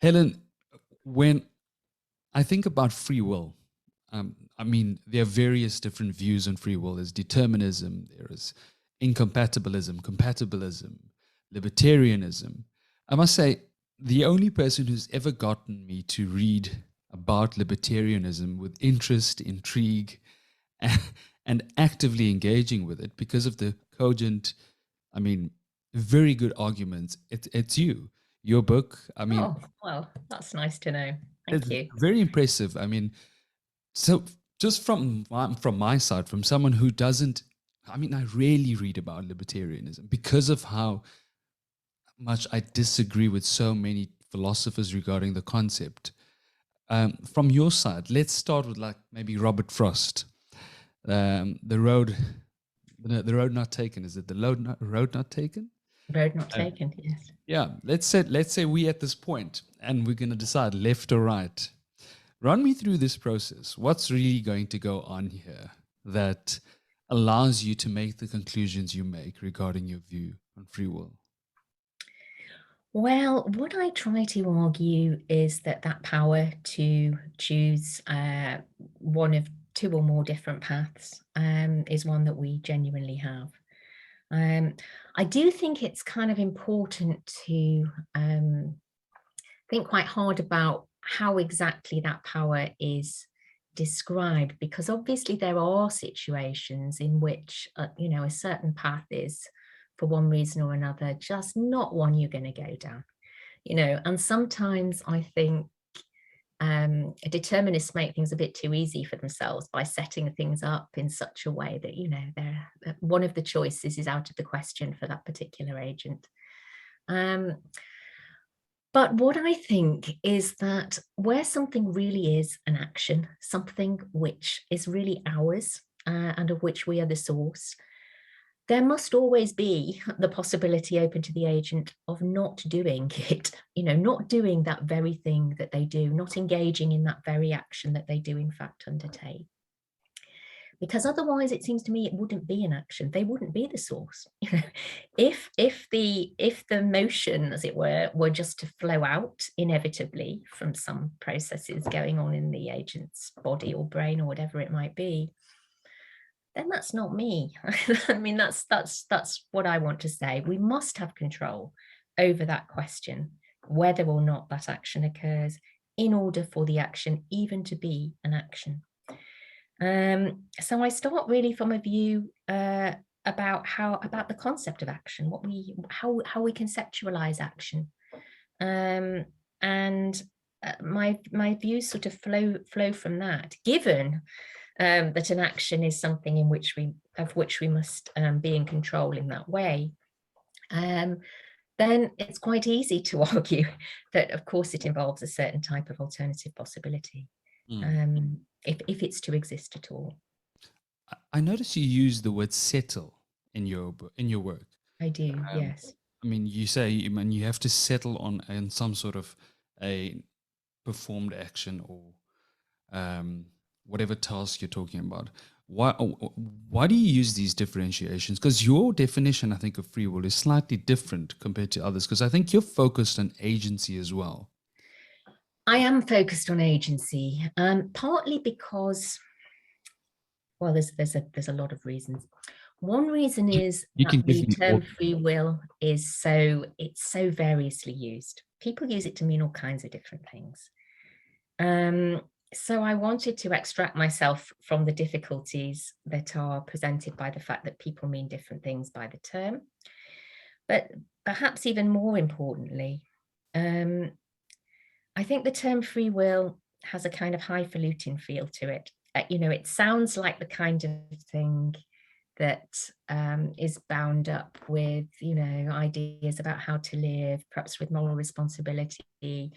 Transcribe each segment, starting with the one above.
Helen, when I think about free will, I mean, there are various different views on free will. There's determinism, there is incompatibilism, compatibilism, libertarianism. I must say, the only person who's ever gotten me to read about libertarianism with interest, intrigue, and actively engaging with it because of the cogent, I mean, very good arguments. It's you. Your book, I mean, Oh, well, that's nice to know. Thank it's you. very impressive. I mean, so just from my side, from someone who doesn't, I mean, I rarely read about libertarianism because of how much I disagree with so many philosophers regarding the concept. From your side, let's start with like maybe Robert Frost. The road, the road not taken. Is it the road not taken? Road not Uh, taken, yes. yeah. Let's say we at this point, and we're going to decide left or right. Run me through this process. What's really going to go on here that allows you to make the conclusions you make regarding your view on free will? Well, what I try to argue is that that power to choose one of two or more different paths is one that we genuinely have. Um, I do think it's kind of important to think quite hard about how exactly that power is described, because obviously there are situations in which a certain path is, for one reason or another, just not one you're going to go down. And sometimes I think determinists make things a bit too easy for themselves by setting things up in such a way that one of the choices is out of the question for that particular agent. But what I think is that where something really is an action, something which is really ours and of which we are the source, there must always be the possibility open to the agent of not doing it, not doing that very thing that they do, not engaging in that very action that they do in fact undertake. Because otherwise it seems to me it wouldn't be an action. They wouldn't be the source. If the motion, as it were just to flow out inevitably from some processes going on in the agent's body or brain or whatever it might be, then that's not me. I mean, that's what I want to say. We must have control over that question, whether or not that action occurs, in order for the action even to be an action. So I start really from a view about the concept of action, how we conceptualize action, and my views sort of flow from that. Given that an action is something of which we must be in control in that way, then it's quite easy to argue that, of course, it involves a certain type of alternative possibility. Mm. If it's to exist at all. I notice you use the word settle in your work. I do, Um, yes. I mean, you say, I mean, you have to settle on some sort of a performed action or whatever task you're talking about. Why do you use these differentiations? Because your definition, I think, of free will is slightly different compared to others. Because I think you're focused on agency as well. I am focused on agency, partly because, well, there's a lot of reasons. One reason is You that can give the me term all. free will is it's so variously used. People use it to mean all kinds of different things. So I wanted to extract myself from the difficulties that are presented by the fact that people mean different things by the term. But perhaps even more importantly, I think the term free will has a kind of highfalutin feel to it. It sounds like the kind of thing that is bound up with, ideas about how to live, perhaps with moral responsibility,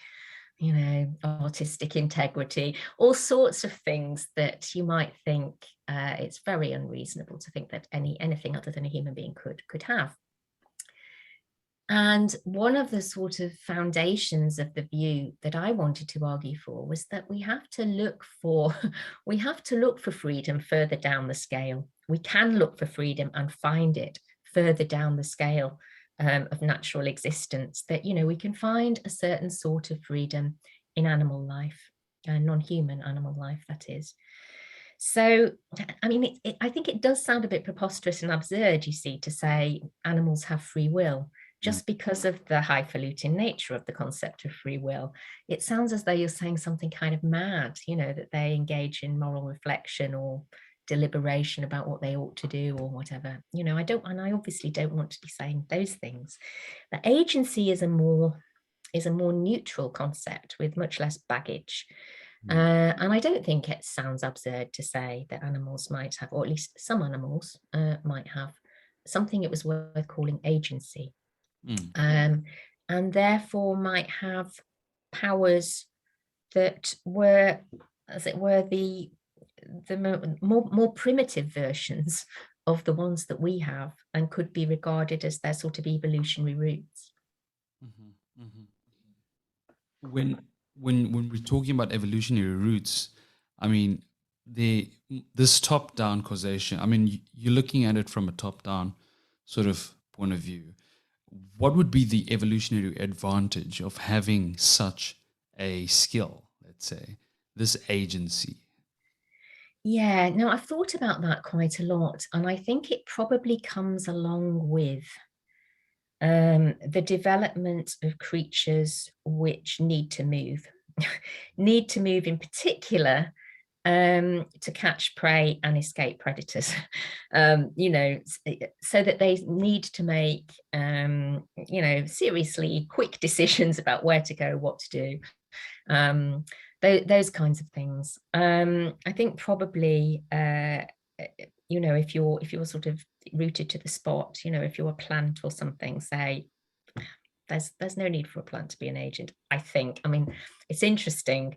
artistic integrity, all sorts of things that you might think it's very unreasonable to think that anything other than a human being could have. And one of the sort of foundations of the view that I wanted to argue for was that we have to look for freedom further down the scale. We can look for freedom and find it further down the scale of natural existence, that, we can find a certain sort of freedom in animal life, non-human animal life, that is. So, I mean, I think it does sound a bit preposterous and absurd, you see, to say animals have free will, just because of the highfalutin nature of the concept of free will. It sounds as though you're saying something kind of mad, that they engage in moral reflection or deliberation about what they ought to do or whatever. I obviously don't want to be saying those things. But agency is a more neutral concept with much less baggage. And I don't think it sounds absurd to say that animals might have, or at least some animals might have, something it was worth calling agency. And therefore might have powers that were, as it were, the more primitive versions of the ones that we have, and could be regarded as their sort of evolutionary roots. When we're talking about evolutionary roots, I mean, this top-down causation, I mean, you're looking at it from a top-down sort of point of view. What would be the evolutionary advantage of having such a skill, let's say, this agency? Yeah, no, I've thought about that quite a lot, and I think it probably comes along with the development of creatures which need to move, in particular to catch prey and escape predators, so that they need to make, seriously quick decisions about where to go, what to do, those kinds of things. I think probably, if you're sort of rooted to the spot, if you're a plant or something, say, there's no need for a plant to be an agent, I think. I mean, it's interesting.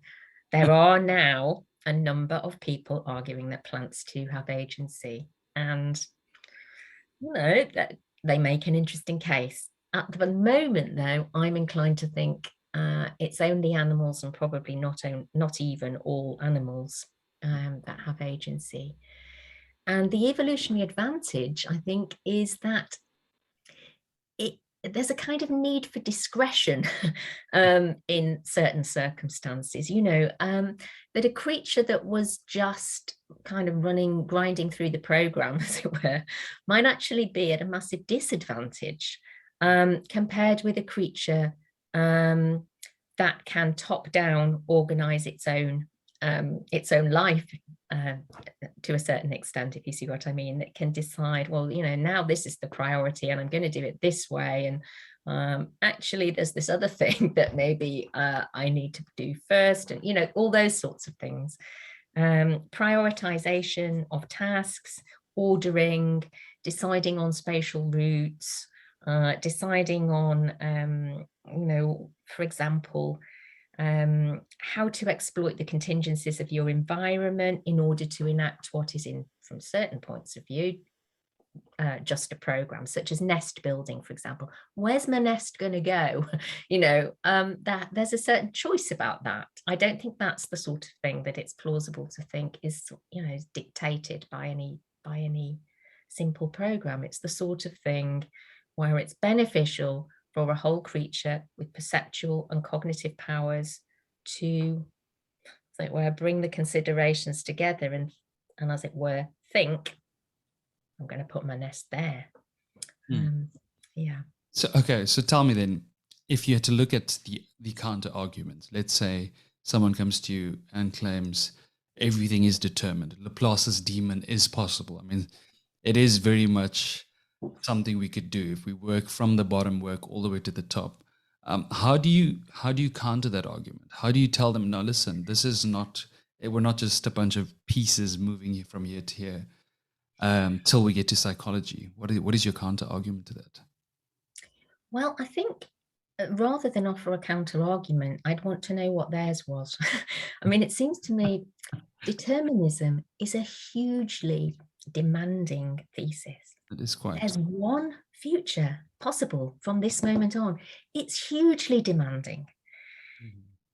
There are now a number of people arguing that plants too have agency, and that they make an interesting case. At the moment, though, I'm inclined to think it's only animals, and probably not even all animals, that have agency. And the evolutionary advantage, I think, is that there's a kind of need for discretion in certain circumstances, that a creature that was just kind of grinding through the program, as it were, might actually be at a massive disadvantage compared with a creature that can top down organize its own life to a certain extent, if you see what I mean, that can decide, well, now this is the priority and I'm going to do it this way, and actually there's this other thing that maybe I need to do first, and all those sorts of things. Prioritization of tasks, ordering, deciding on spatial routes, deciding on for example, how to exploit the contingencies of your environment in order to enact what is, from certain points of view, just a program, such as nest building, for example. Where's my nest going to go? That there's a certain choice about that. I don't think that's the sort of thing that it's plausible to think is dictated by any simple program. It's the sort of thing where it's beneficial for a whole creature with perceptual and cognitive powers to, as it were, bring the considerations together and as it were, think, I'm going to put my nest there. Yeah. So tell me then, if you had to look at the counter argument, let's say someone comes to you and claims everything is determined, Laplace's demon is possible. I mean, it is very much something we could do if we work from the bottom, work all the way to the top. How do you counter that argument? How do you tell them, no, listen, this is not, we're not just a bunch of pieces moving from here to here till we get to psychology? What is your counter argument to that? Well, I think rather than offer a counter argument, I'd want to know what theirs was. I mean, it seems to me determinism is a hugely demanding thesis. It is quite. There's one future possible from this moment on. It's hugely demanding.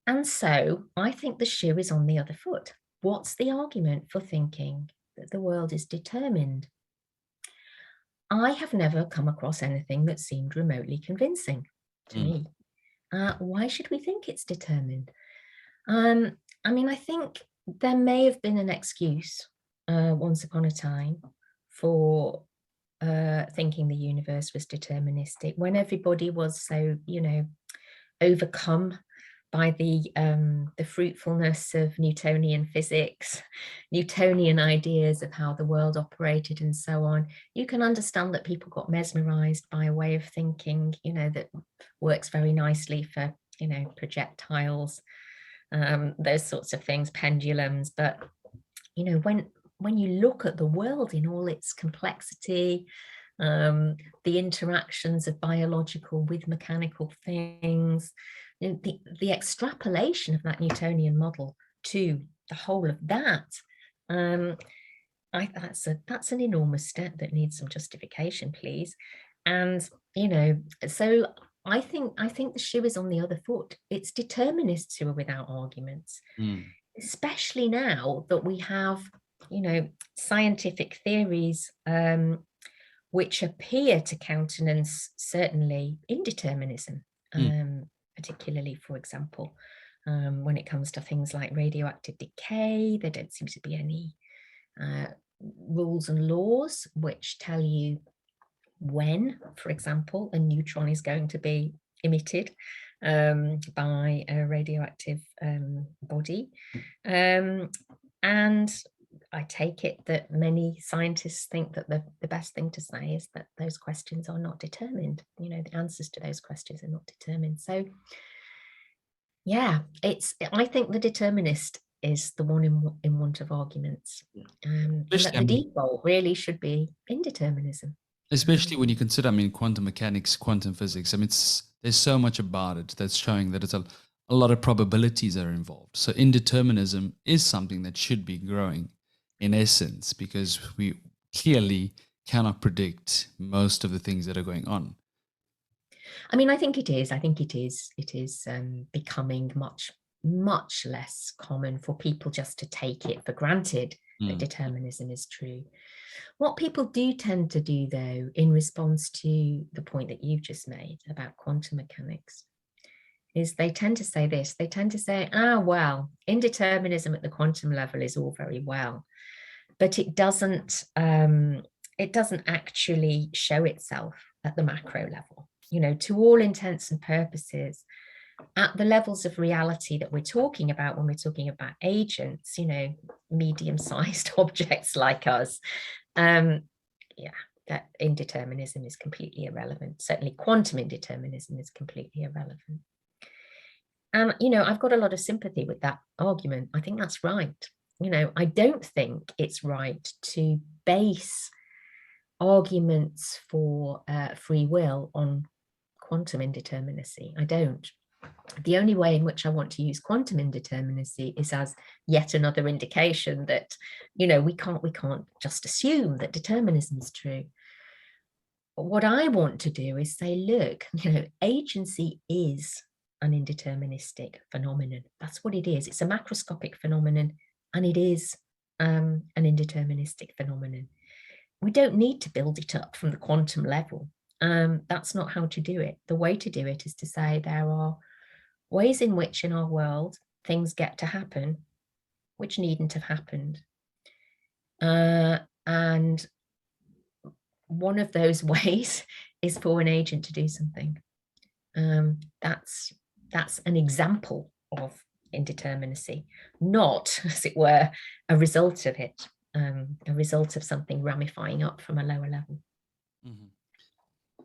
And so I think the shoe is on the other foot. What's the argument for thinking that the world is determined? I have never come across anything that seemed remotely convincing to me. Why should we think it's determined? I mean, I think there may have been an excuse once upon a time for thinking the universe was deterministic when everybody was so, overcome by the fruitfulness of Newtonian physics, Newtonian ideas of how the world operated and so on. You can understand that people got mesmerized by a way of thinking, that works very nicely for, projectiles, those sorts of things, pendulums. But, when you look at the world in all its complexity, the interactions of biological with mechanical things, the extrapolation of that Newtonian model to the whole of that, that's an enormous step that needs some justification, please. And so I think the shoe is on the other foot. It's determinists who are without arguments, especially now that we have scientific theories which appear to countenance certainly indeterminism, particularly, for example, when it comes to things like radioactive decay. There don't seem to be any rules and laws which tell you when, for example, a neutron is going to be emitted by a radioactive body. And I take it that many scientists think that the best thing to say is that those questions are not determined. The answers to those questions are not determined. So, yeah, I think the determinist is the one in want of arguments. And that the default really should be indeterminism. Especially when you consider, quantum mechanics, quantum physics. There's so much about it that's showing that it's a lot of probabilities are involved. So indeterminism is something that should be growing in essence, because we clearly cannot predict most of the things that are going on. I think it is. It is becoming much, much less common for people just to take it for granted that determinism is true. What people do tend to do, though, in response to the point that you've just made about quantum mechanics, is they tend to say this. They tend to say, well, indeterminism at the quantum level is all very well, but it doesn't actually show itself at the macro level. To all intents and purposes, at the levels of reality that we're talking about when we're talking about agents, medium-sized objects like us, that indeterminism is completely irrelevant. Certainly quantum indeterminism is completely irrelevant. And, I've got a lot of sympathy with that argument. I think that's right. I don't think it's right to base arguments for free will on quantum indeterminacy. I don't. The only way in which I want to use quantum indeterminacy is as yet another indication that, we can't just assume that determinism is true. But what I want to do is say, look, agency is an indeterministic phenomenon. That's what it is. It's a macroscopic phenomenon, and it is an indeterministic phenomenon. We don't need to build it up from the quantum level. That's not how to do it. The way to do it is to say there are ways in which in our world things get to happen which needn't have happened. And one of those ways is for an agent to do something. That's an example of indeterminacy, not, as it were, a result of it, a result of something ramifying up from a lower level. Mm-hmm.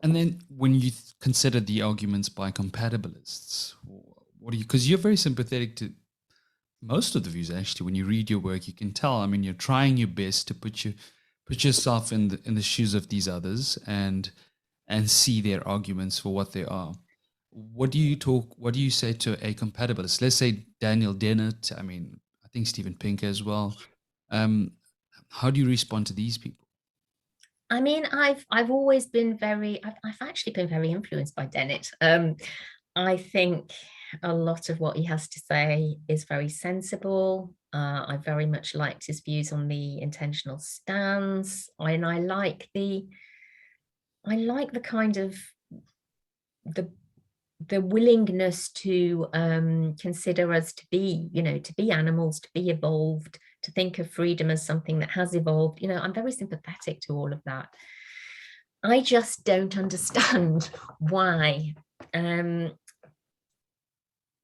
And then when you consider the arguments by compatibilists, what do you, because you're very sympathetic to most of the views, actually. When you read your work, you can tell, you're trying your best to put yourself in the shoes of these others and see their arguments for what they are. What do you say to a compatibilist? Let's say Daniel Dennett, I think Steven Pinker as well. How do you respond to these people? I've always been I've actually been very influenced by Dennett. I think a lot of what he has to say is very sensible. I very much liked his views on the intentional stance, and I like the like the kind of the willingness to consider us to be, to be animals, to be evolved, to think of freedom as something that has evolved. I'm very sympathetic to all of that. I just don't understand why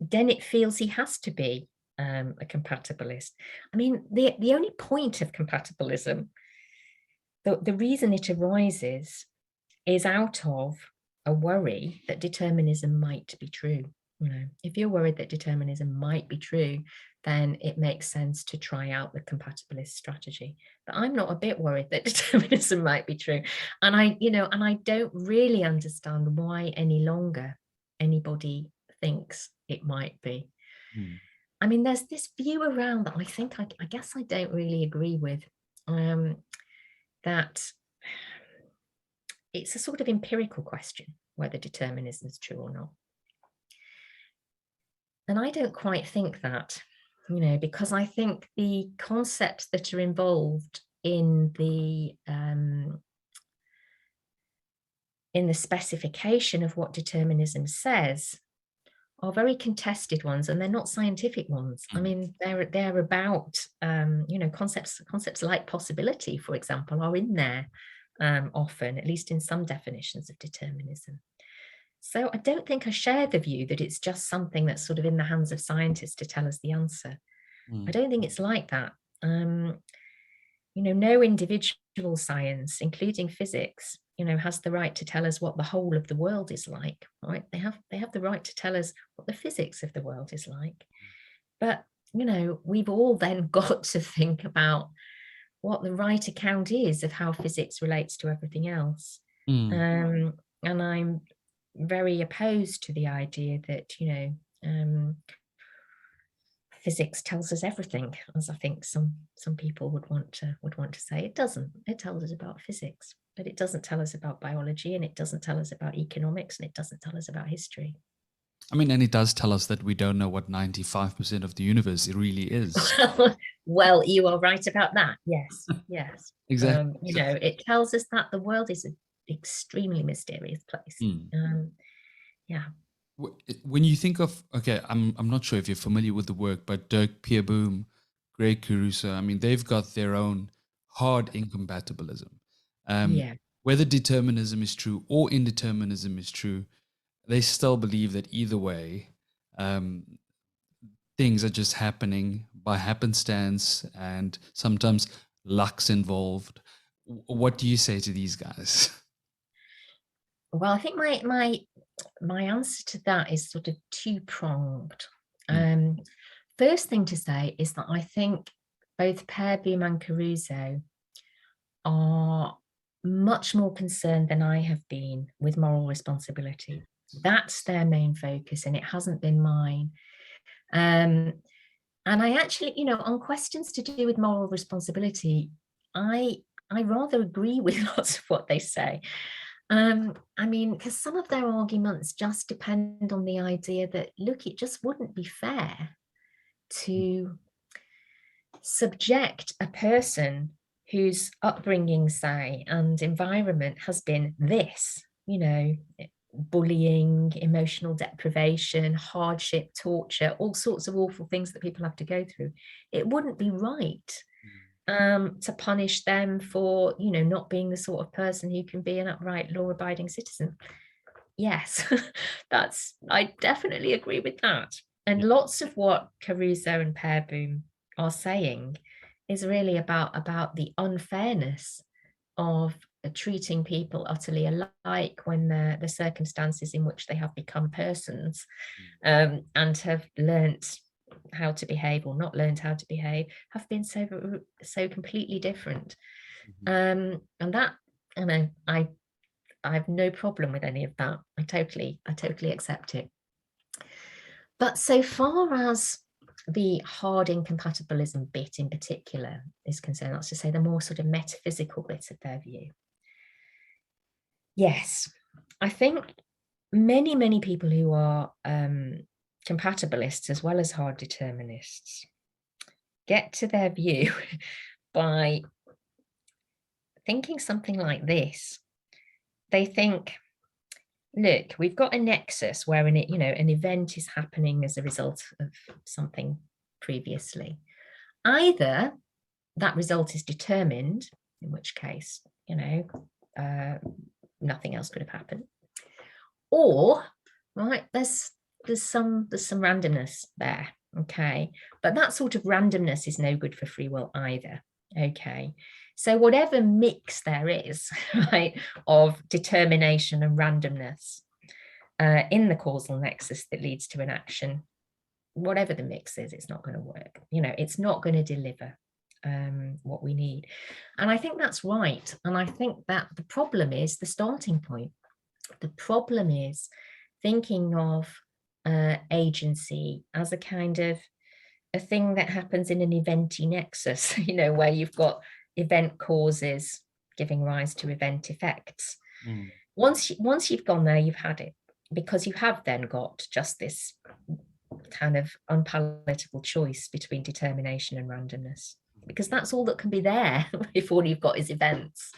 Dennett feels he has to be a compatibilist. I mean, the only point of compatibilism, the reason it arises, is out of a worry that determinism might be true. If you're worried that determinism might be true, then it makes sense to try out the compatibilist strategy. But I'm not a bit worried that determinism might be true. And I don't really understand why any longer anybody thinks it might be. I mean, there's this view around that I think, I guess I don't really agree with, that it's a sort of empirical question whether determinism is true or not. And I don't quite think that, because I think the concepts that are involved in the specification of what determinism says are very contested ones, and they're not scientific ones. I mean, they're about concepts like possibility, for example, are in there often, at least in some definitions of determinism. So I don't think I share the view that it's just something that's sort of in the hands of scientists to tell us the answer. I don't think it's like that. No individual science, including physics, has the right to tell us what the whole of the world is like, right? They have the right to tell us what the physics of the world is like. But, we've all then got to think about what the right account is of how physics relates to everything else. And I'm very opposed to the idea that, physics tells us everything, as I think some people would want to say. It doesn't. It tells us about physics, but it doesn't tell us about biology, and it doesn't tell us about economics, and it doesn't tell us about history. I mean, and it does tell us that we don't know what 95% of the universe really is. Well, you are right about that. Yes, yes. Exactly. It tells us that the world is an extremely mysterious place. Yeah. When you think of, okay, I'm not sure if you're familiar with the work, but Derk, Pereboom, Gregg, Caruso, I mean, they've got their own hard incompatibilism. Yeah. Whether determinism is true or indeterminism is true, they still believe that either way, things are just happening by happenstance, and sometimes luck's involved. What do you say to these guys? Well, I think my answer to that is sort of two-pronged. First thing to say is that I think both Pereboom and Caruso are much more concerned than I have been with moral responsibility. That's their main focus, and it hasn't been mine. And I actually, on questions to do with moral responsibility, I rather agree with lots of what they say. I mean, because some of their arguments just depend on the idea that, look, it just wouldn't be fair to subject a person whose upbringing, say, and environment has been this, bullying, emotional deprivation, hardship, torture, all sorts of awful things that people have to go through. It wouldn't be right to punish them for, not being the sort of person who can be an upright, law-abiding citizen. Yes, I definitely agree with that. And lots of what Caruso and Pereboom are saying is really about the unfairness of treating people utterly alike when the circumstances in which they have become persons and have learnt how to behave or not learned how to behave have been so completely different. And that, I have no problem with any of that. I totally accept it. But so far as the hard incompatibilism bit in particular is concerned, that's to say the more sort of metaphysical bit of their view. Yes, I think many people who are compatibilists as well as hard determinists get to their view by thinking something like this, they think, look, we've got a nexus where an event is happening as a result of something previously. Either that result is determined, in which case, nothing else could have happened, or right, there's some randomness there, okay, but that sort of randomness is no good for free will either, okay. So whatever mix there is, right, of determination and randomness in the causal nexus that leads to an action, whatever the mix is, it's not going to work. It's not going to deliver what we need. And I think that's right. And I think that the problem is the starting point. The problem is thinking of agency as a kind of a thing that happens in an eventy nexus, where you've got event causes giving rise to event effects. Once you've gone there, you've had it, because you have then got just this kind of unpalatable choice between determination and randomness, because that's all that can be there if all you've got is events.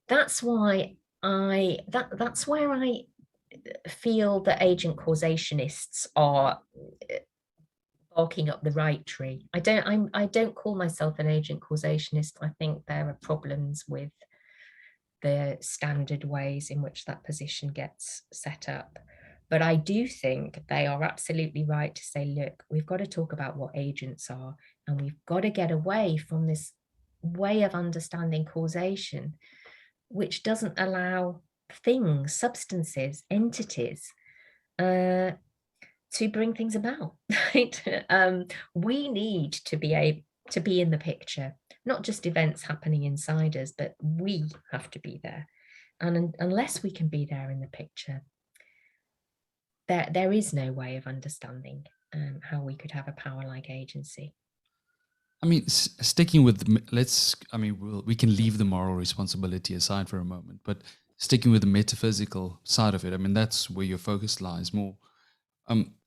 That's why that's where I feel that agent causationists are barking up the right tree. I don't call myself an agent causationist. I think there are problems with the standard ways in which that position gets set up. But I do think they are absolutely right to say, look, we've got to talk about what agents are, and we've got to get away from this way of understanding causation, which doesn't allow things, substances, entities to bring things about, right? We need to be able to be in the picture, not just events happening inside us, but we have to be there. And unless we can be there in the picture, there is no way of understanding how we could have a power like agency. I mean, sticking with, we can leave the moral responsibility aside for a moment, but sticking with the metaphysical side of it, I mean, that's where your focus lies more.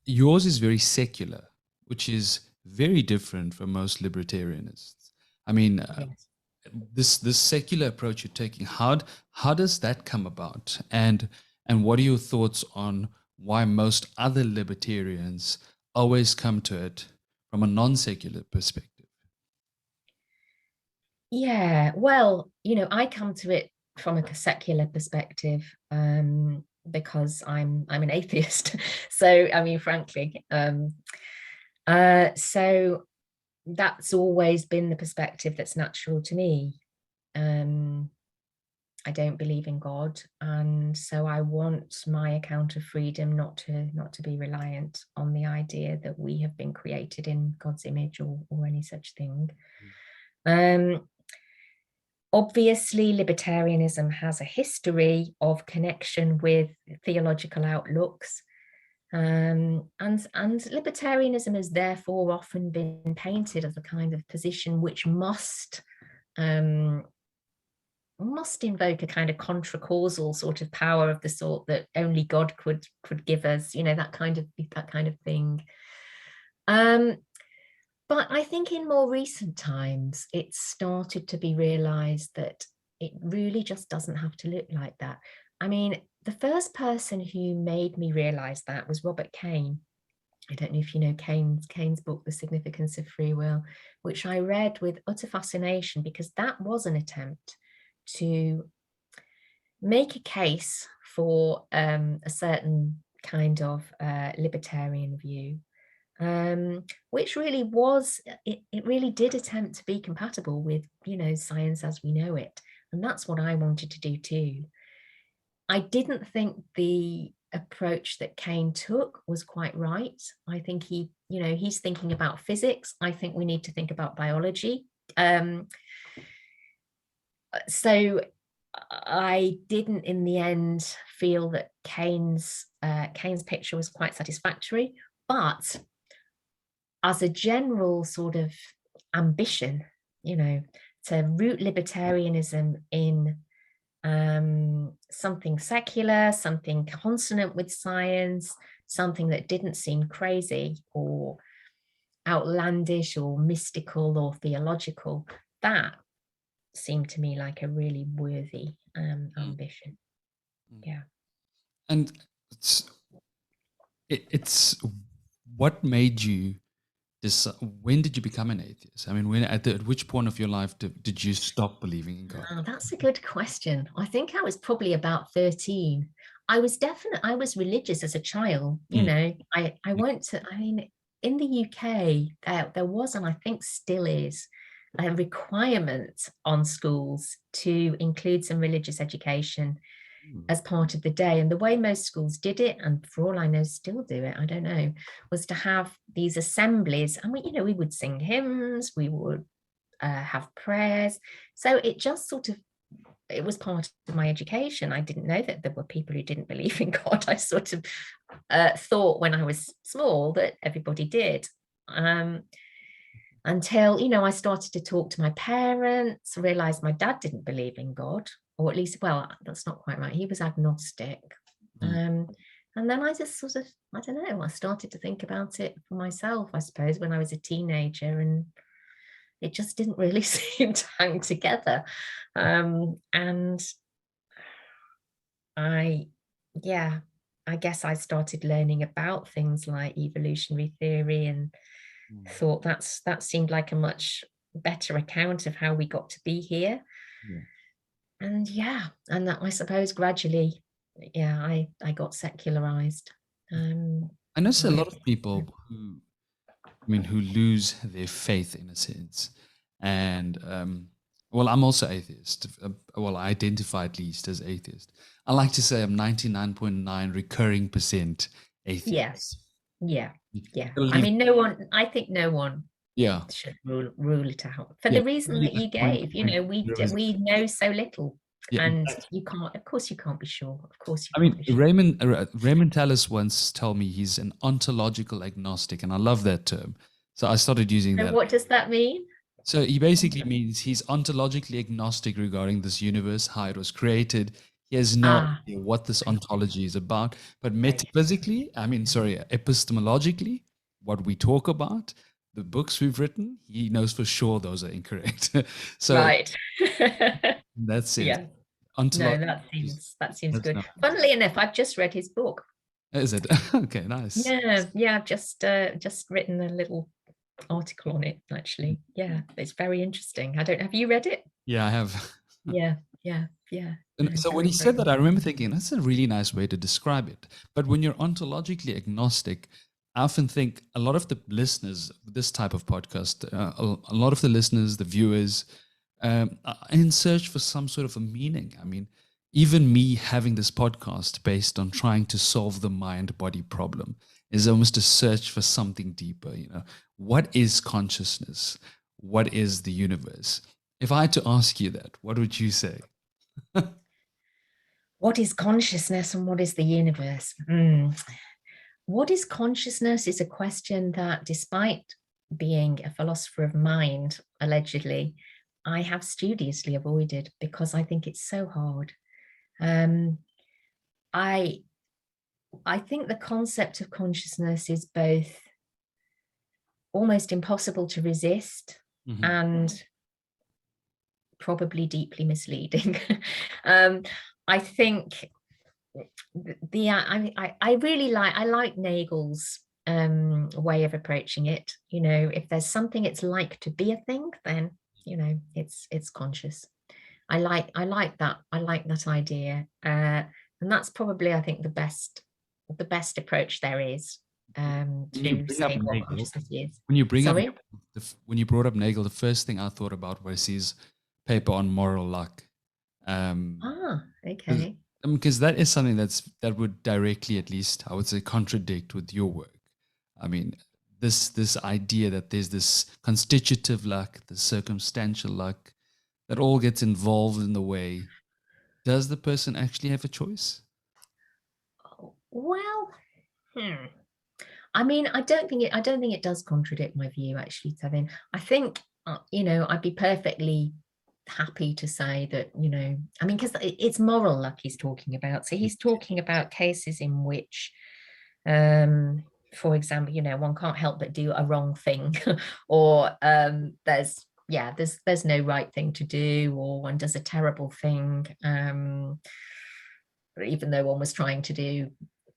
Yours is very secular, which is very different from most libertarianists. I mean, yes. This secular approach you're taking, how does that come about? And what are your thoughts on why most other libertarians always come to it from a non-secular perspective? Yeah, well, I come to it from a secular perspective because I'm an atheist. So, I mean, frankly, so that's always been the perspective that's natural to me. I don't believe in God, and so I want my account of freedom not to be reliant on the idea that we have been created in God's image or any such thing. Obviously, libertarianism has a history of connection with theological outlooks, and libertarianism has therefore often been painted as a kind of position which must invoke a kind of contra-causal sort of power of the sort that only God could give us, that kind of thing. But I think in more recent times, it's started to be realized that it really just doesn't have to look like that. I mean, the first person who made me realize that was Robert Kane. I don't know if you know Kane's book, The Significance of Free Will, which I read with utter fascination, because that was an attempt to make a case for a certain kind of libertarian view. Which really was, it really did attempt to be compatible with, science as we know it. And that's what I wanted to do too. I didn't think the approach that Kane took was quite right. I think he's thinking about physics. I think we need to think about biology. So I didn't in the end feel that Kane's picture was quite satisfactory, but as a general sort of ambition, to root libertarianism in something secular, something consonant with science, something that didn't seem crazy or outlandish or mystical or theological, that seemed to me like a really worthy ambition. Yeah. And it's what made you decide, when did you become an atheist? I mean, when at which point of your life did you stop believing in God? Oh, that's a good question. I think I was probably about 13. I was religious as a child. You know, I went to, I mean, in the UK, there was, and I think still is, a requirement on schools to include some religious education as part of the day. And the way most schools did it, and for all I know still do it, I don't know, was to have these assemblies. And we would sing hymns, we would have prayers. So it just sort of, it was part of my education. I didn't know that there were people who didn't believe in God. I sort of thought when I was small that everybody did. Until, I started to talk to my parents, realized my dad didn't believe in God, or at least, well, that's not quite right. He was agnostic. And then I just sort of, I don't know, I started to think about it for myself, I suppose, when I was a teenager, and it just didn't really seem to hang together. And I guess I started learning about things like evolutionary theory and thought that seemed like a much better account of how we got to be here. And that, I suppose, gradually, I got secularized. I know a lot of people who lose their faith in a sense. And well, I'm also atheist. Well, I identify at least as atheist. I like to say I'm 99.9 recurring percent atheist. Yeah. I mean, I think no one should rule it out for the reason that you gave. We know so little. And you can't, of course you can't be sure. Of course you can't be sure. Raymond Tallis once told me he's an ontological agnostic, and I love that term. So I started using that. What does that mean? So he basically means he's ontologically agnostic regarding this universe, how it was created. He has no idea what this ontology is about. But metaphysically, epistemologically, what we talk about, the books we've written, he knows for sure those are incorrect. So right. That's it. Yeah. No, that seems good. Funnily enough, I've just read his book. Is it? Okay, nice. Yeah. I've just written a little article on it, actually. Yeah, it's very interesting. Have you read it? Yeah, I have. Yeah. And so when he said that, I remember thinking that's a really nice way to describe it. But when you're ontologically agnostic, I often think a lot of the listeners, this type of podcast, a lot of the listeners, the viewers, are in search for some sort of a meaning. I mean, even me having this podcast based on trying to solve the mind-body problem is almost a search for something deeper. What is consciousness? What is the universe? If I had to ask you that, what would you say? What is consciousness and what is the universe? What is consciousness is a question that, despite being a philosopher of mind, allegedly, I have studiously avoided because I think it's so hard. I think the concept of consciousness is both almost impossible to resist and probably deeply misleading. I think I really like Nagel's way of approaching it. If there's something it's like to be a thing, then it's conscious. I like that. I like that idea, and that's probably, I think, the best approach there is to say what consciousness is. When you brought up Nagel, the first thing I thought about was his paper on moral luck. Okay. Because that is something that would directly, at least I would say, contradict with your work. I mean, this idea that there's this constitutive luck, the circumstantial luck, that all gets involved in the way. Does the person actually have a choice? Well, I mean, I don't think it does contradict my view, actually, Tevin. I think I'd be perfectly happy to say that, I mean, because it's moral luck he's talking about. So he's talking about cases in which, for example, one can't help but do a wrong thing, or there's yeah, there's no right thing to do, or one does a terrible thing, even though one was trying to do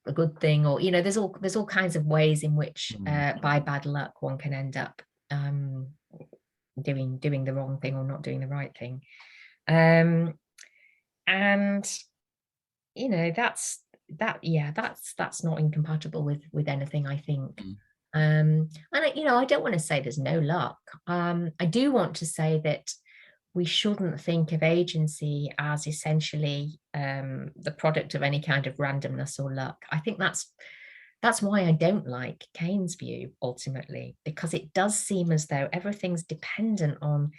a good thing, or there's all kinds of ways in which by bad luck one can end up doing the wrong thing or not doing the right thing. And that's not incompatible with anything, I think. And I don't want to say there's no luck. I do want to say that we shouldn't think of agency as essentially the product of any kind of randomness or luck. I think that's why I don't like Kane's view ultimately, because it does seem as though everything's dependent on,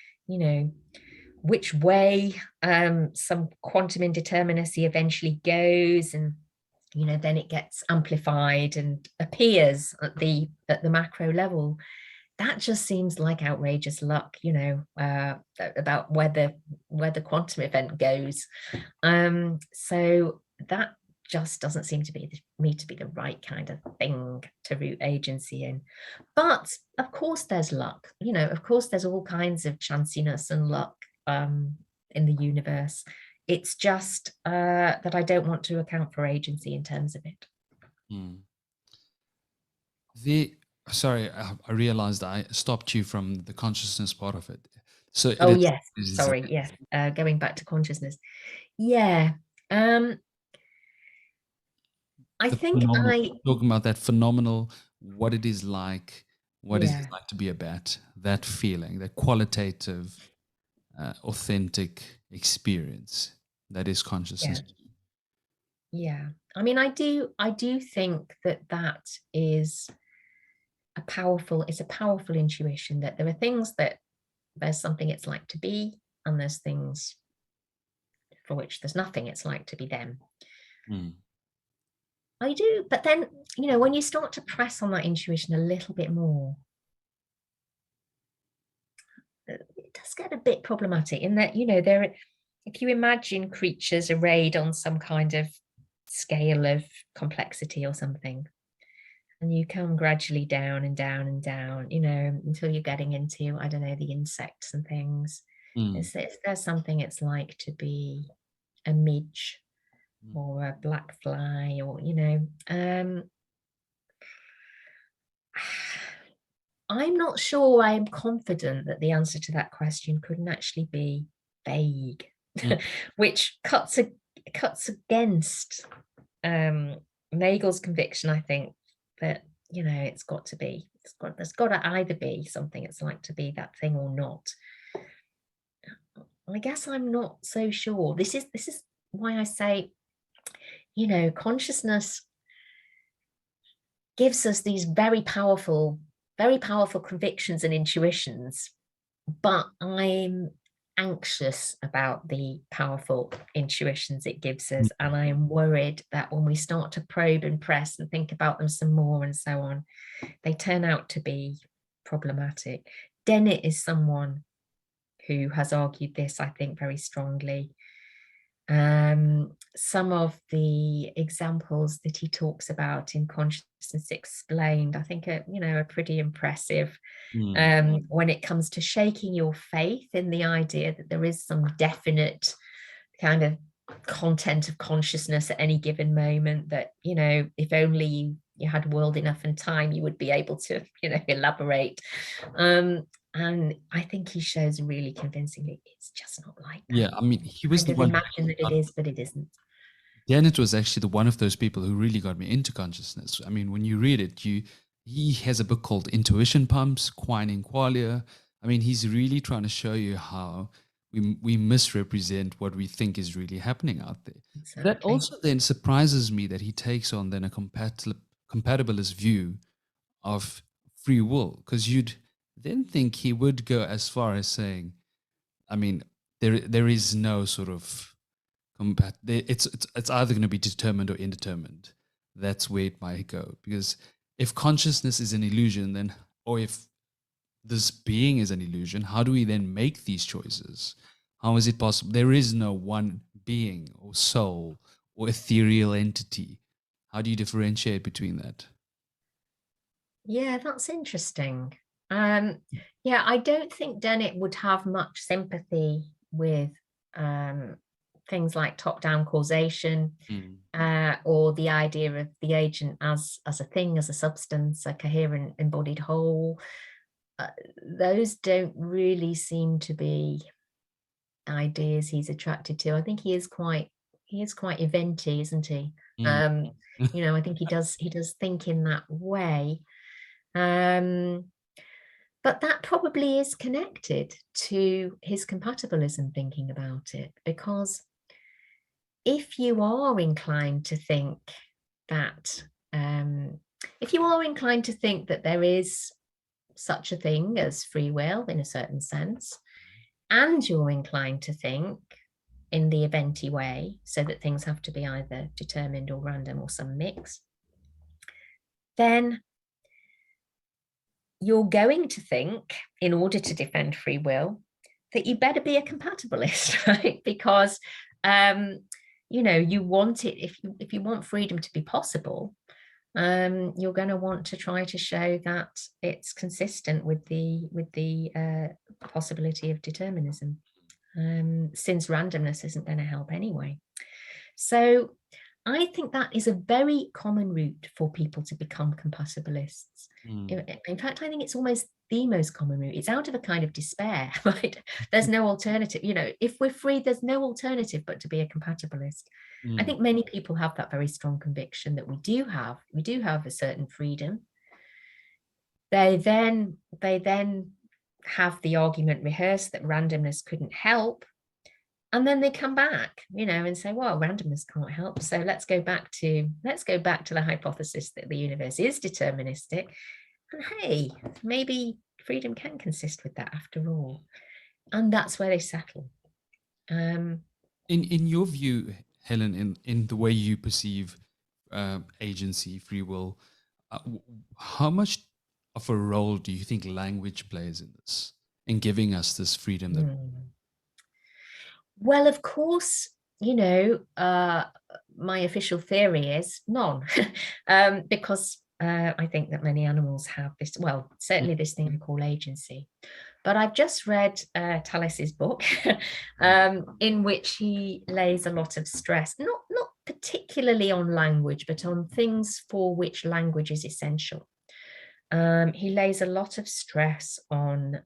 which way some quantum indeterminacy eventually goes, and then it gets amplified and appears at the macro level. That just seems like outrageous luck, about where the quantum event goes. So that just doesn't seem to be me to be the right kind of thing to root agency in. But of course there's luck, of course there's all kinds of chanciness and luck in the universe. It's just that I don't want to account for agency in terms of it. Sorry, I realized I stopped you from the consciousness part of it. So yes, sorry, yes. Going back to consciousness. Yeah. I think talking about that phenomenal, what it is like, what is it like to be a bat, that feeling, that qualitative, authentic experience that is consciousness. Yeah. I mean, I do think that is a powerful intuition, that there are things that there's something it's like to be, and there's things for which there's nothing it's like to be them. I do, but then, when you start to press on that intuition a little bit more, it does get a bit problematic in that, if you imagine creatures arrayed on some kind of scale of complexity or something, and you come gradually down and down and down, until you're getting into, I don't know, the insects and things. If there's something it's like to be a midge or a black fly, or I'm not sure I'm confident that the answer to that question couldn't actually be vague, which cuts against Nagel's conviction, I think, that there's got to either be something it's like to be that thing or not. I guess I'm not so sure. This is why I say, consciousness gives us these very powerful convictions and intuitions, but I'm anxious about the powerful intuitions it gives us, and I'm worried that when we start to probe and press and think about them some more and so on, they turn out to be problematic. Dennett is someone who has argued this, I think, very strongly. Some of the examples that he talks about in Consciousness Explained, I think are pretty impressive. When it comes to shaking your faith in the idea that there is some definite kind of content of consciousness at any given moment, that if only you had world enough and time, you would be able to elaborate. And I think he shows really convincingly it's just not like that. Yeah, I mean, he was the one. Imagine that it is, but it isn't. Dennett was actually the one of those people who really got me into consciousness. I mean, when you read it, he has a book called Intuition Pumps, Quine in Qualia. I mean, he's really trying to show you how we misrepresent what we think is really happening out there. Exactly. That also then surprises me that he takes on then a compatibilist view of free will, because you'd then think he would go as far as saying, I mean, there is no sort of it's either going to be determined or indetermined. That's where it might go, because if consciousness is an illusion, then, or if this being is an illusion, how do we then make these choices? How is it possible? There is no one being or soul or ethereal entity. How do you differentiate between that? Yeah, that's interesting. Yeah, I don't think Dennett would have much sympathy with things like top-down causation, or the idea of the agent as a thing, as a substance, a coherent embodied whole. Those don't really seem to be ideas he's attracted to. I think he is quite eventy, isn't he? You know, I think he does think in that way. But that probably is connected to his compatibilism thinking about it, because if you are inclined to think that there is such a thing as free will in a certain sense, and you're inclined to think in the eventy way, so that things have to be either determined or random or some mix, then you're going to think, in order to defend free will, that you better be a compatibilist, right? Because you know, you want it, if you want freedom to be possible, you're going to want to try to show that it's consistent with the possibility of determinism, since randomness isn't going to help anyway. So I think that is a very common route for people to become compatibilists. In fact, I think it's almost the most common route. It's out of a kind of despair, right? There's no alternative. You know, if we're free, there's no alternative but to be a compatibilist. I think many people have that very strong conviction that we do have a certain freedom. They then have the argument rehearsed that randomness couldn't help. And then they come back, you know, and say, well, randomness can't help. So let's go back to the hypothesis that the universe is deterministic. And hey, maybe freedom can consist with that after all. And that's where they settle. In your view, Helen, in the way you perceive agency, free will, how much of a role do you think language plays in this, in giving us this freedom that Well, of course, you know, my official theory is none, because I think that many animals have this, well, certainly this thing we call agency. But I've just read Thales's book, in which he lays a lot of stress, not particularly on language, but on things for which language is essential. He lays a lot of stress on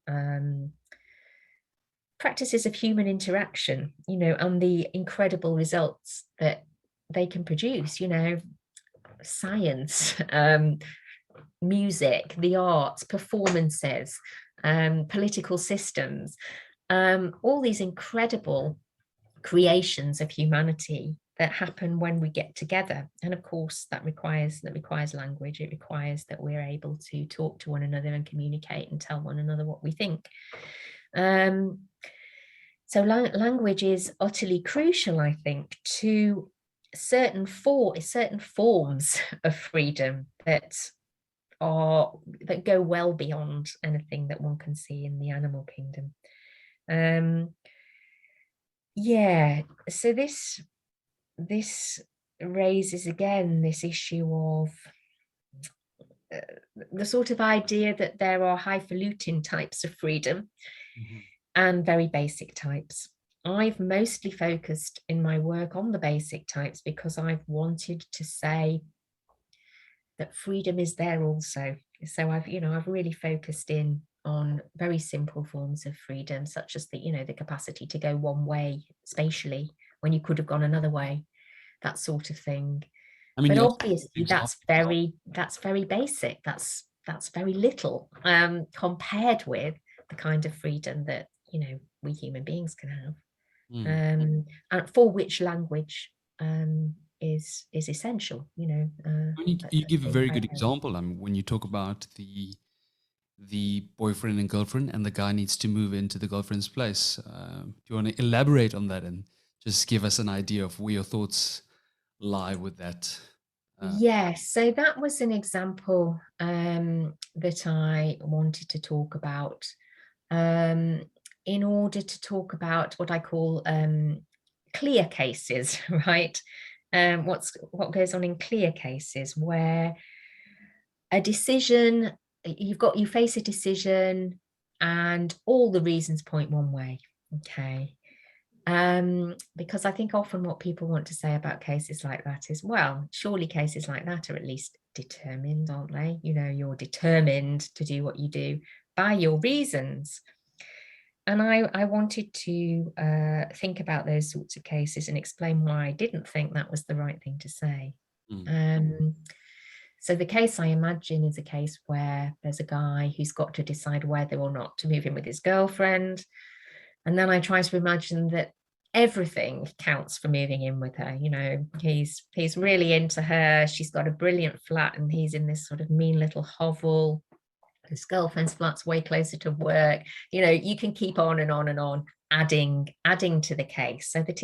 practices of human interaction, you know, and the incredible results that they can produce, you know, science, music, the arts, performances, political systems, all these incredible creations of humanity that happen when we get together. And of course, that requires language. It requires that we're able to talk to one another and communicate and tell one another what we think. So language is utterly crucial, I think, to certain forms of freedom that go well beyond anything that one can see in the animal kingdom. Yeah, so this raises again this issue of the sort of idea that there are highfalutin types of freedom and very basic types. I've mostly focused in my work on the basic types because I've wanted to say that freedom is there also. So I've really focused in on very simple forms of freedom, such as the capacity to go one way spatially when you could have gone another way, that sort of thing. I mean, but obviously that's very basic. That's very little compared with the kind of freedom that we human beings can have, and for which language is essential. You give a very good example. I mean, when you talk about the boyfriend and girlfriend, and the guy needs to move into the girlfriend's place. Do you want to elaborate on that and just give us an idea of where your thoughts lie with that? Yes, so that was an example that I wanted to talk about in order to talk about what I call clear cases, right? What goes on in clear cases where a decision you face a decision and all the reasons point one way. Okay. Because I think often what people want to say about cases like that is, well, surely cases like that are at least determined, aren't they? You know, you're determined to do what you do by your reasons. And I wanted to think about those sorts of cases and explain why I didn't think that was the right thing to say. So the case I imagine is a case where there's a guy who's got to decide whether or not to move in with his girlfriend. And then I try to imagine that everything counts for moving in with her. You know, he's really into her. She's got a brilliant flat and he's in this sort of mean little hovel. His girlfriend's flat's way closer to work. You know, you can keep on and on and on, adding to the case so that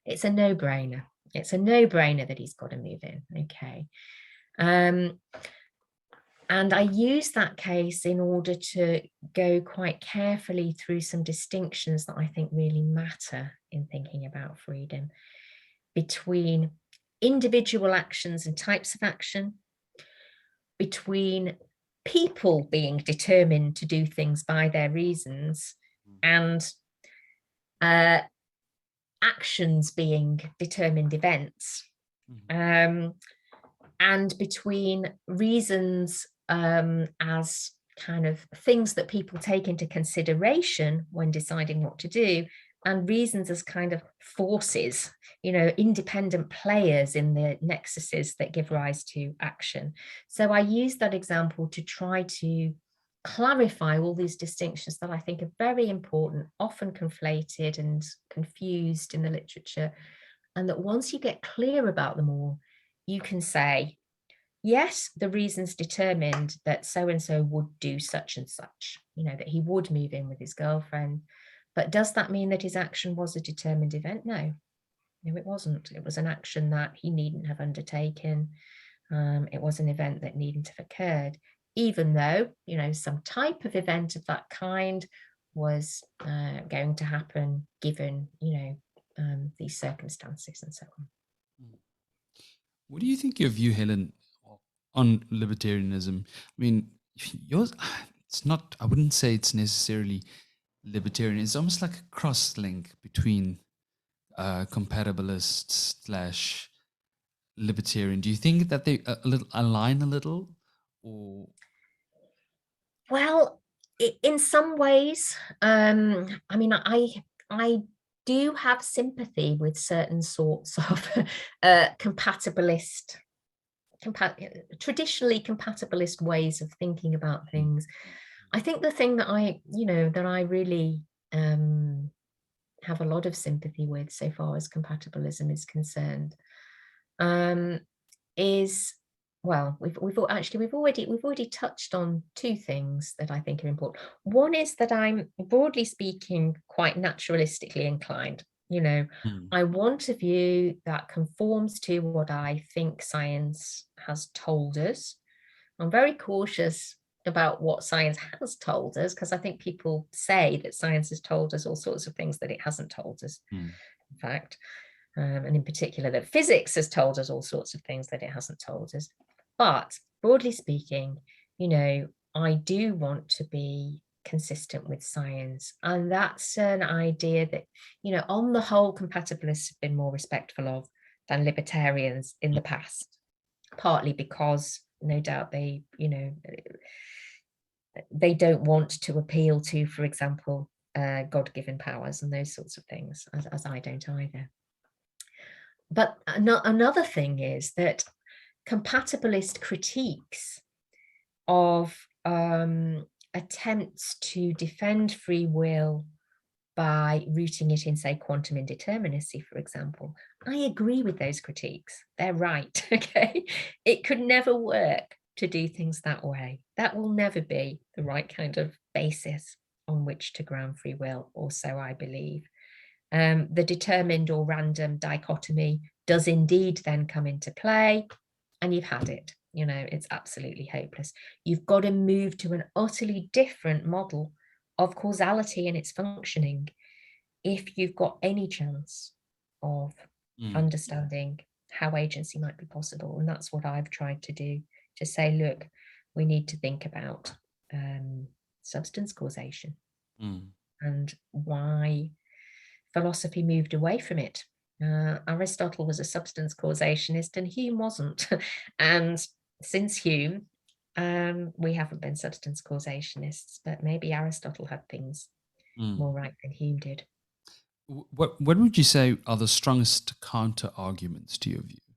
it's a no-brainer. It's a no-brainer that he's got to move in. Okay. And I use that case in order to go quite carefully through some distinctions that I think really matter in thinking about freedom between individual actions and types of action, between people being determined to do things by their reasons, and actions being determined events, and between reasons as kind of things that people take into consideration when deciding what to do, and reasons as kind of forces, you know, independent players in the nexuses that give rise to action. So I use that example to try to clarify all these distinctions that I think are very important, often conflated and confused in the literature, and that once you get clear about them all, you can say, yes, the reasons determined that so-and-so would do such and such, you know, that he would move in with his girlfriend. But does that mean that his action was a determined event? No, it wasn't. It was an action that he needn't have undertaken. It was an event that needn't have occurred, even though, you know, some type of event of that kind was going to happen given, you know, these circumstances and so on. What do you think your view, Helen, on libertarianism? I mean, yours, it's not, I wouldn't say it's necessarily libertarian. It's almost like a cross link between compatibilists slash libertarian. Do you think that they align a little, or? Well, in some ways, I mean, I do have sympathy with certain sorts of traditionally compatibilist ways of thinking about things. I think the thing that I really have a lot of sympathy with so far as compatibilism is concerned is, well, we've already touched on two things that I think are important. One is that I'm, broadly speaking, quite naturalistically inclined. You know, I want a view that conforms to what I think science has told us. I'm very cautious about what science has told us, because I think people say that science has told us all sorts of things that it hasn't told us, in fact. And in particular, that physics has told us all sorts of things that it hasn't told us. But broadly speaking, you know, I do want to be consistent with science. And that's an idea that, you know, on the whole, compatibilists have been more respectful of than libertarians in the past, partly because no doubt they, you know, they don't want to appeal to, for example, God-given powers and those sorts of things, as I don't either. But another thing is that compatibilist critiques of attempts to defend free will by rooting it in, say, quantum indeterminacy, for example, I agree with those critiques. They're right, okay? It could never work to do things that way. That will never be the right kind of basis on which to ground free will, or so I believe. The determined or random dichotomy does indeed then come into play, and you've had it. You know, it's absolutely hopeless. You've got to move to an utterly different model of causality and its functioning if you've got any chance of understanding how agency might be possible. And that's what I've tried to do, to say, look, we need to think about substance causation and why philosophy moved away from it. Aristotle was a substance causationist and Hume wasn't. And since Hume, we haven't been substance causationists, but maybe Aristotle had things more right than Hume did. What would you say are the strongest counter arguments to your view?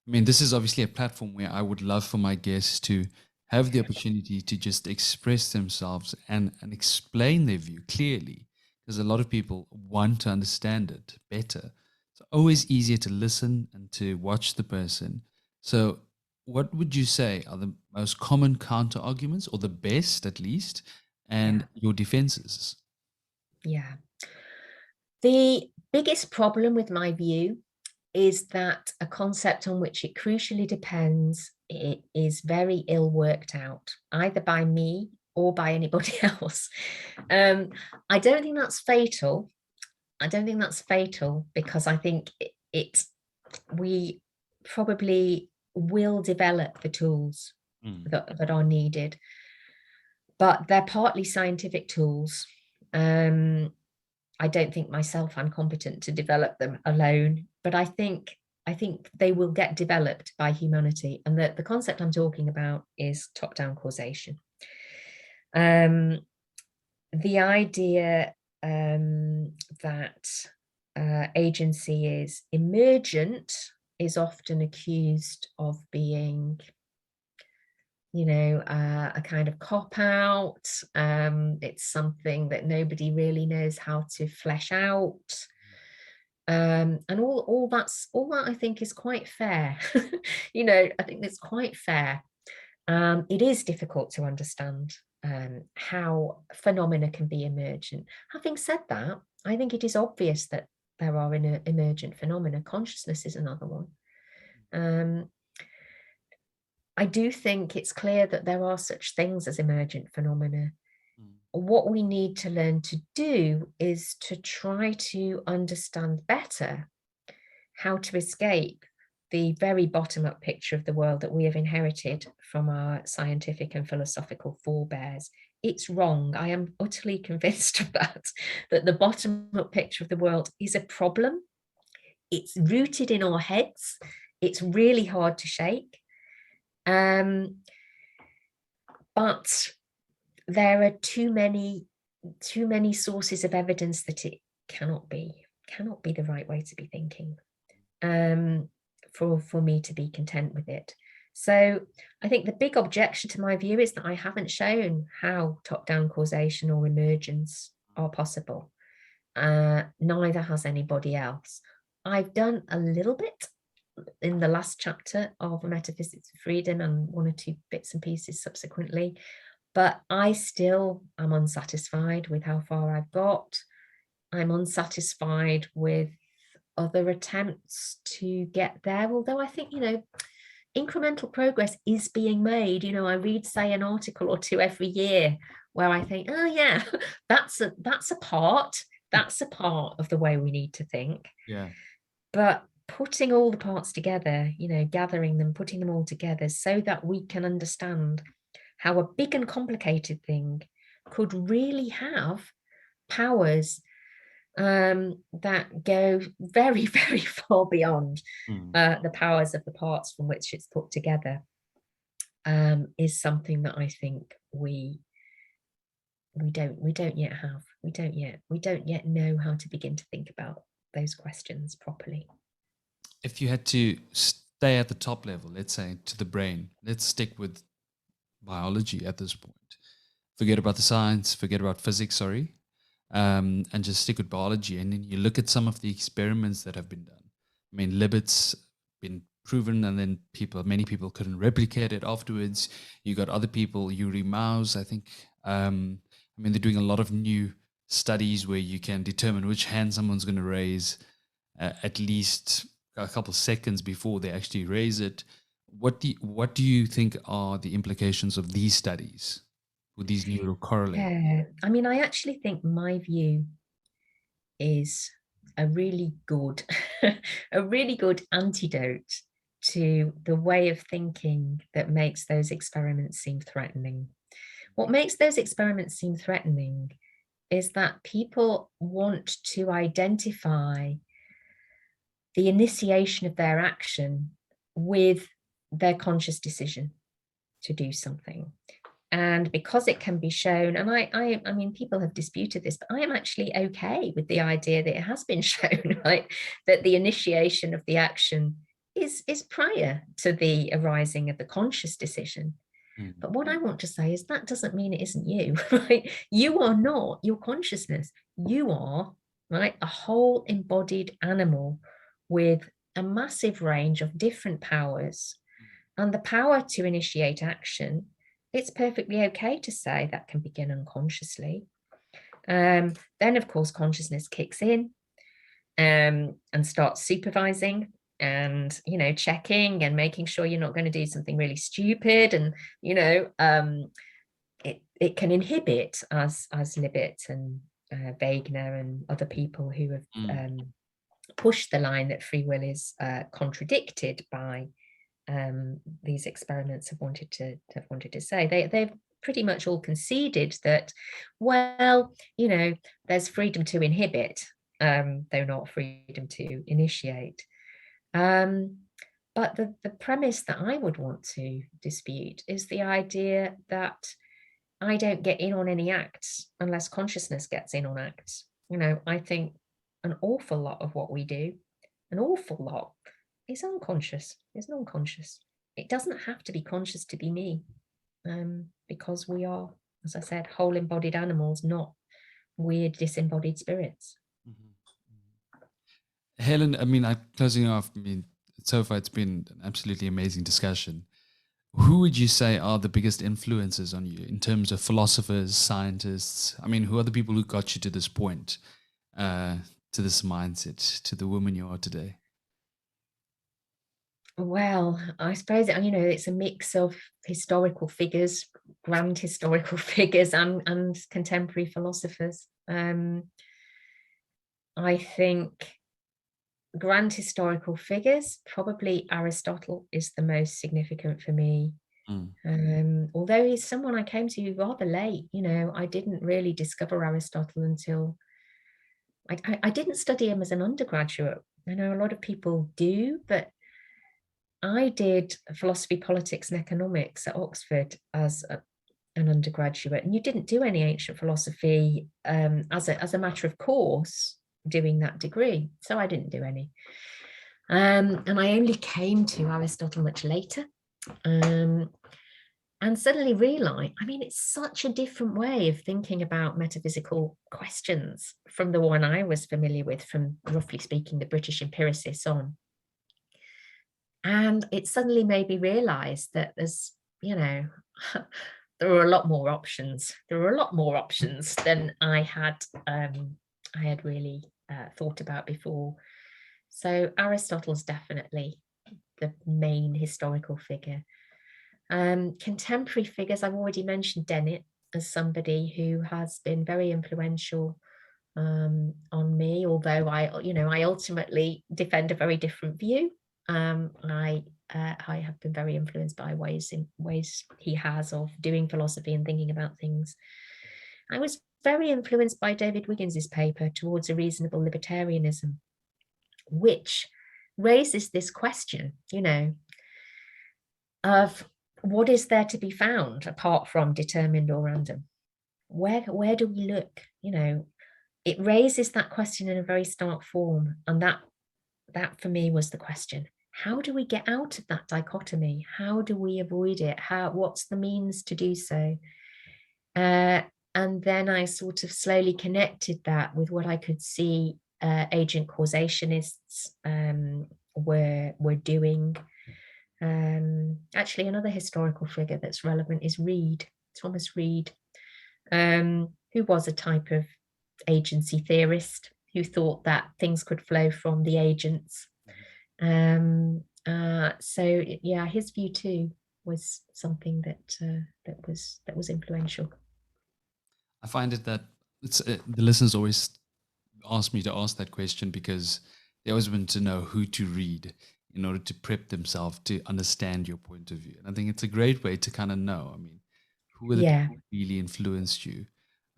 I mean, this is obviously a platform where I would love for my guests to have the opportunity to just express themselves and explain their view clearly, because a lot of people want to understand it better. It's always easier to listen and to watch the person. So what would you say are the most common counter arguments, or the best at least, and your defenses? Yeah. The biggest problem with my view is that a concept on which it crucially depends, it is very ill worked out, either by me or by anybody else. I don't think that's fatal. I don't think that's fatal because I think we probably will develop the tools that are needed, but they're partly scientific tools. I don't think myself I'm competent to develop them alone, but I think they will get developed by humanity. And the concept I'm talking about is top-down causation. The idea that agency is emergent is often accused of being, a kind of cop-out. It's something that nobody really knows how to flesh out. And all that I think is quite fair. I think it's quite fair. It is difficult to understand how phenomena can be emergent. Having said that, I think it is obvious that there are emergent phenomena. Consciousness is another one. I do think it's clear that there are such things as emergent phenomena. What we need to learn to do is to try to understand better how to escape the very bottom-up picture of the world that we have inherited from our scientific and philosophical forebears. It's wrong. I am utterly convinced of that the bottom-up picture of the world is a problem. It's rooted in our heads. It's really hard to shake. But there are too many sources of evidence that it cannot be the right way to be thinking, for me to be content with it. So I think the big objection to my view is that I haven't shown how top-down causation or emergence are possible. Neither has anybody else. I've done a little bit in the last chapter of Metaphysics of Freedom and one or two bits and pieces subsequently, but I still am unsatisfied with how far I've got. I'm unsatisfied with other attempts to get there, although I think, incremental progress is being made. I read, say, an article or two every year where I think, oh yeah, that's a part of the way we need to think. Yeah. But putting all the parts together, gathering them, putting them all together so that we can understand how a big and complicated thing could really have powers that go very, very far beyond the powers of the parts from which it's put together, is something that I think we don't yet have. We don't yet know how to begin to think about those questions properly. If you had to stay at the top level, let's say to the brain, let's stick with biology at this point. Forget about the science, forget about physics, and just stick with biology. And then you look at some of the experiments that have been done. I mean, Libet's been proven, and then many people couldn't replicate it afterwards. You got other people, Yuri Maoz, I think. They're doing a lot of new studies where you can determine which hand someone's going to raise at least a couple seconds before they actually raise it. What do you think are the implications of these studies with these neural correlates? Yeah, I actually think my view is a really good antidote to the way of thinking that makes those experiments seem threatening. What makes those experiments seem threatening is that people want to identify the initiation of their action with their conscious decision to do something. And because it can be shown, and I mean, people have disputed this, but I am actually okay with the idea that it has been shown, right, that the initiation of the action is prior to the arising of the conscious decision. But what I want to say is that doesn't mean it isn't you, right? You are not your consciousness. You are, right, a whole embodied animal with a massive range of different powers. And the power to initiate action, it's perfectly okay to say that can begin unconsciously. Then, of course, consciousness kicks in and starts supervising and, you know, checking and making sure you're not going to do something really stupid. And, you know, it can inhibit, as Libet and Wegener and other people who have pushed the line that free will is contradicted by these experiments have wanted to say. They've pretty much all conceded that, well, you know, there's freedom to inhibit, though not freedom to initiate. But the premise that I would want to dispute is the idea that I don't get in on any acts unless consciousness gets in on acts. You know, I think an awful lot of what we do, an awful lot, is unconscious, is non-conscious. It doesn't have to be conscious to be me, because we are, as I said, whole embodied animals, not weird disembodied spirits. Helen, I mean, closing off, I mean, so far it's been an absolutely amazing discussion. Who would you say are the biggest influences on you in terms of philosophers, scientists? I mean, who are the people who got you to this point, to this mindset, to the woman you are today? Well, I suppose, you know, it's a mix of historical figures, grand historical figures, and contemporary philosophers. I think grand historical figures, probably Aristotle is the most significant for me. Although he's someone I came to rather late, you know, I didn't really discover Aristotle until I didn't study him as an undergraduate. I know a lot of people do, but I did philosophy, politics, and economics at Oxford as an undergraduate, and you didn't do any ancient philosophy as a matter of course doing that degree. So I didn't do any. And I only came to Aristotle much later. And suddenly realized, I mean, it's such a different way of thinking about metaphysical questions from the one I was familiar with from, roughly speaking, the British empiricists on. And it suddenly made me realize that there's, you know, there were a lot more options. There were a lot more options than I had really thought about before. So Aristotle's definitely the main historical figure. Contemporary figures, I've already mentioned Dennett as somebody who has been very influential on me, although I ultimately defend a very different view. I have been very influenced by ways he has of doing philosophy and thinking about things. I was very influenced by David Wiggins's paper Towards a Reasonable Libertarianism, which raises this question, you know, of what is there to be found apart from determined or random? Where do we look? You know, it raises that question in a very stark form, and that for me was the question. How do we get out of that dichotomy? How do we avoid it? What's the means to do so? And then I sort of slowly connected that with what I could see agent causationists were doing. Actually, another historical figure that's relevant is Reid, Thomas Reid, who was a type of agency theorist who thought that things could flow from the agents. So yeah, his view too was something that was influential. I find it that the listeners always ask me to ask that question because they always want to know who to read. in order to prep themselves to understand your point of view. And I think it's a great way to kind of know, I mean, who are the Yeah. people who really influenced you?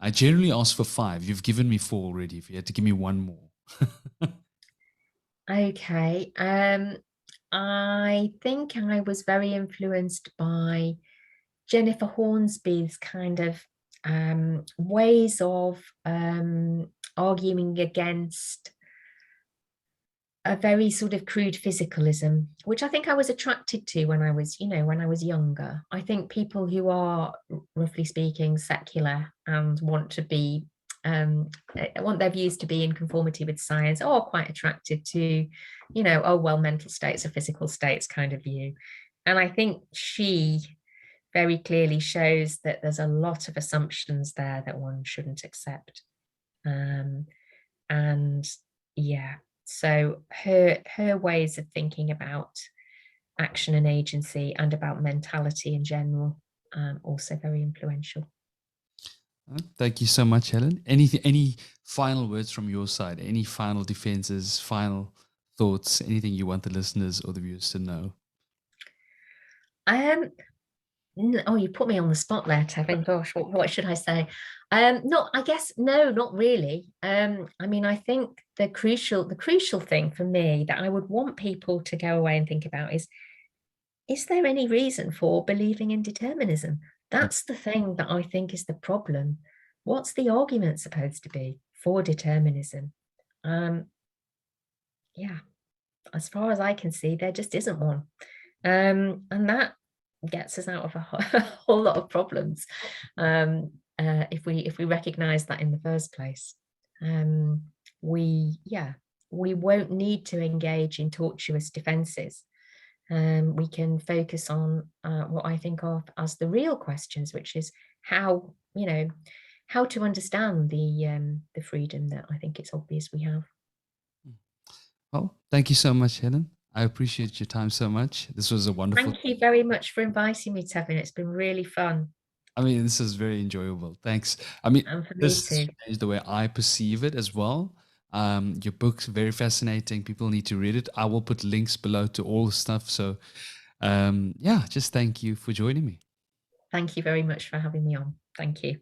I generally ask for 5. You've given me 4 already. If you had to give me one more. Okay. I think I was very influenced by Jennifer Hornsby's kind of ways of arguing against a very sort of crude physicalism, which I think I was attracted to when I was, when I was younger. I think people who are, roughly speaking, secular and want to be, want their views to be in conformity with science, are quite attracted to, oh, well, mental states are physical states kind of view. And I think she very clearly shows that there's a lot of assumptions there that one shouldn't accept. And yeah, so her ways of thinking about action and agency and about mentality in general, also very influential. Thank you so much, Helen. Any final words from your side? Any final defenses, final thoughts, anything you want the listeners or the viewers to know? Oh, you put me on the spot there, Tevin. Gosh, what should I say? No, I guess no, not really. I mean, I think the crucial thing for me that I would want people to go away and think about is there any reason for believing in determinism? That's the thing that I think is the problem. What's the argument supposed to be for determinism? Yeah, as far as I can see, there just isn't one. And that gets us out of a whole lot of problems if we recognize that in the first place. We won't need to engage in tortuous defenses. We can focus on what I think of as the real questions, which is how to understand the freedom that I think it's obvious we have. Well, thank you so much, Helen. I appreciate your time so much. This was a wonderful. Thank you very much for inviting me, Tevin. It's been really fun. I mean, this is very enjoyable. Thanks. I mean, And for me this too. is the way I perceive it as well. Your book's very fascinating. People need to read it. I will put links below to all the stuff. So, yeah, just thank you for joining me. Thank you very much for having me on. Thank you.